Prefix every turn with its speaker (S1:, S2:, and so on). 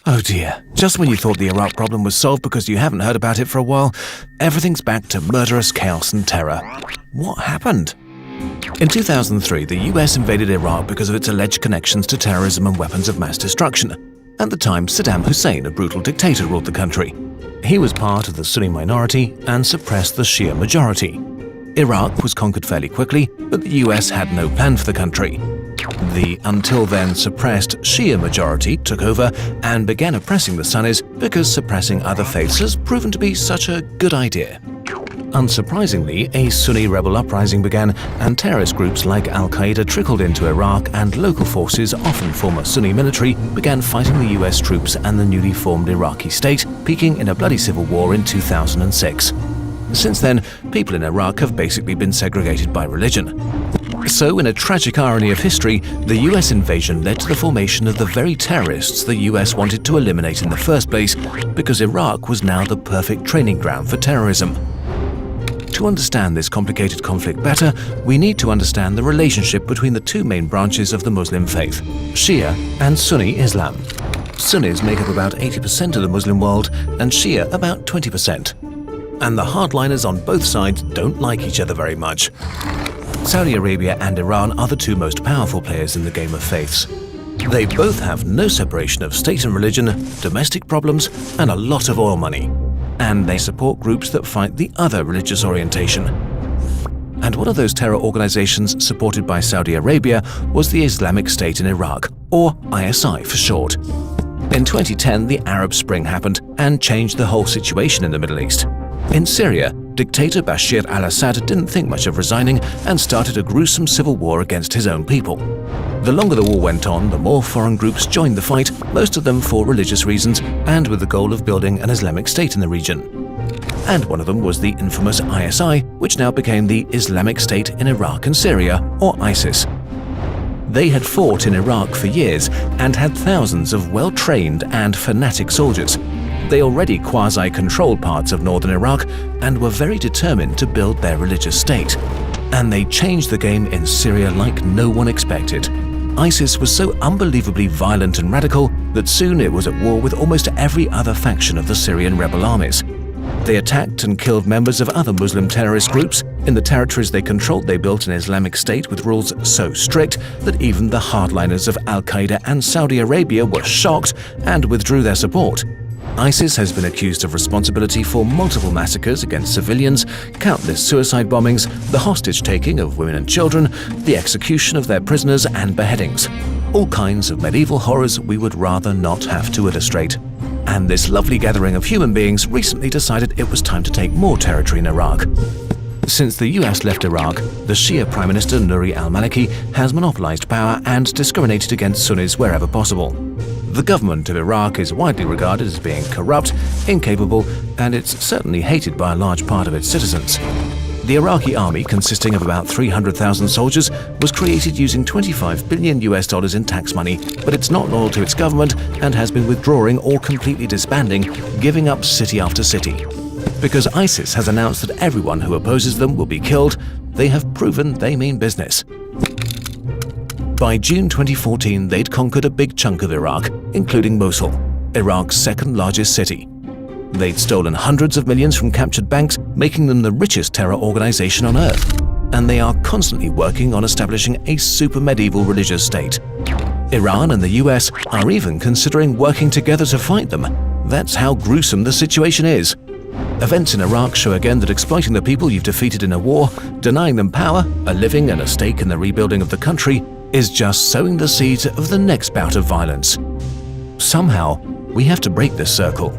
S1: Oh dear, just when you thought the Iraq problem was solved because you haven't heard about it for a while, everything's back to murderous chaos and terror. What happened? In 2003, the US invaded Iraq because of its alleged connections to terrorism and weapons of mass destruction. At the time, Saddam Hussein, a brutal dictator, ruled the country. He was part of the Sunni minority and suppressed the Shia majority. Iraq was conquered fairly quickly, but the US had no plan for the country. The until then suppressed Shia majority took over and began oppressing the Sunnis because suppressing other faiths has proven to be such a good idea. Unsurprisingly, a Sunni rebel uprising began and terrorist groups like Al-Qaeda trickled into Iraq, and local forces, often former Sunni military, began fighting the US troops and the newly formed Iraqi state, peaking in a bloody civil war in 2006. Since then, people in Iraq have basically been segregated by religion. So, in a tragic irony of history, the US invasion led to the formation of the very terrorists the US wanted to eliminate in the first place, because Iraq was now the perfect training ground for terrorism. To understand this complicated conflict better, we need to understand the relationship between the two main branches of the Muslim faith, Shia and Sunni Islam. Sunnis make up about 80% of the Muslim world and Shia about 20%. And the hardliners on both sides don't like each other very much. Saudi Arabia and Iran are the two most powerful players in the game of faiths. They both have no separation of state and religion, domestic problems, and a lot of oil money. And they support groups that fight the other religious orientation. And one of those terror organizations supported by Saudi Arabia was the Islamic State in Iraq, or ISI for short. In 2010, the Arab Spring happened and changed the whole situation in the Middle East. In Syria, dictator Bashar al-Assad didn't think much of resigning and started a gruesome civil war against his own people. The longer the war went on, the more foreign groups joined the fight, most of them for religious reasons and with the goal of building an Islamic State in the region. And one of them was the infamous ISI, which now became the Islamic State in Iraq and Syria, or ISIS. They had fought in Iraq for years and had thousands of well-trained and fanatic soldiers. They already quasi-controlled parts of northern Iraq and were very determined to build their religious state. And they changed the game in Syria like no one expected. ISIS was so unbelievably violent and radical that soon it was at war with almost every other faction of the Syrian rebel armies. They attacked and killed members of other Muslim terrorist groups. In the territories they controlled, they built an Islamic State with rules so strict that even the hardliners of Al-Qaeda and Saudi Arabia were shocked and withdrew their support. ISIS has been accused of responsibility for multiple massacres against civilians, countless suicide bombings, the hostage-taking of women and children, the execution of their prisoners and beheadings. All kinds of medieval horrors we would rather not have to illustrate. And this lovely gathering of human beings recently decided it was time to take more territory in Iraq. Since the US left Iraq, the Shia Prime Minister Nouri al-Maliki has monopolized power and discriminated against Sunnis wherever possible. The government of Iraq is widely regarded as being corrupt, incapable, and it's certainly hated by a large part of its citizens. The Iraqi army, consisting of about 300,000 soldiers, was created using $25 billion in tax money, but it's not loyal to its government and has been withdrawing or completely disbanding, giving up city after city. Because ISIS has announced that everyone who opposes them will be killed, they have proven they mean business. By June 2014, they'd conquered a big chunk of Iraq, including Mosul, Iraq's second largest city. They'd stolen hundreds of millions from captured banks, making them the richest terror organization on earth. And they are constantly working on establishing a super medieval religious state. Iran and the US are even considering working together to fight them. That's how gruesome the situation is. Events in Iraq show again that exploiting the people you've defeated in a war, denying them power, a living and a stake in the rebuilding of the country, is just sowing the seeds of the next bout of violence. Somehow, we have to break this circle.